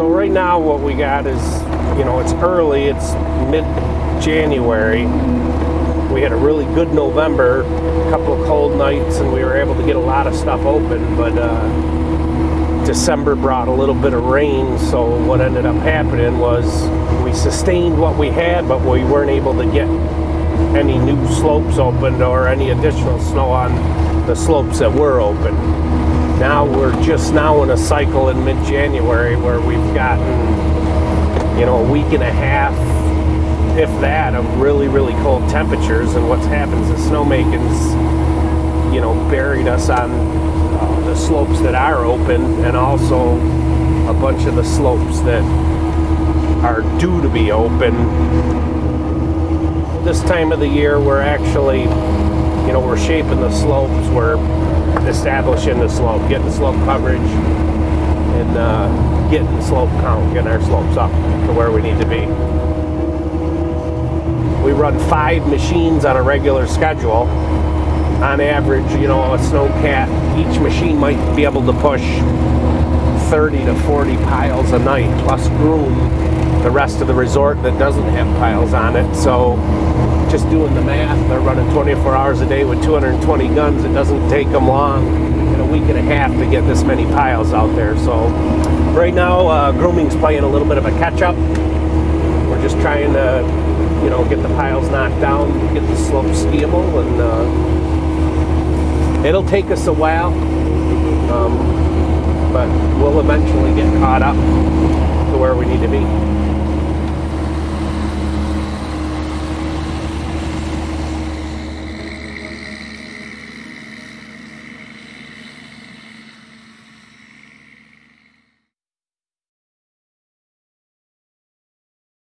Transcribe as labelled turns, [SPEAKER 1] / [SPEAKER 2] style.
[SPEAKER 1] So right now what we got is, you know, it's early, it's mid-January. We had a really good November, a couple of cold nights, and we were able to get a lot of stuff open, but December brought a little bit of rain, so what ended up happening was we sustained what we had, but we weren't able to get any new slopes opened or any additional snow on the slopes that were open. Now we're just now in a cycle in mid-January where we've gotten, you know, a week and a half, if that, of really, really cold temperatures. And what's happened is the snowmaking's, you know, buried us on the slopes that are open, and also a bunch of the slopes that are due to be open. This time of the year, we're actually, you know, we're shaping the slopes, we're establishing the slope, getting the slope coverage, and getting the slope count, getting our slopes up to where we need to be. We run 5 machines on a regular schedule. On average, you know, a snowcat, each machine might be able to push 30 to 40 piles a night, plus groom the rest of the resort that doesn't have piles on it. So just doing the math, they're running 24 hours a day with 220 guns. It doesn't take them long, in a week and a half, to get this many piles out there. So right now, grooming's playing a little bit of a catch-up. We're just trying to, you know, get the piles knocked down, get the slope skiable, and it'll take us a while, but we'll eventually get caught up to where we need to be.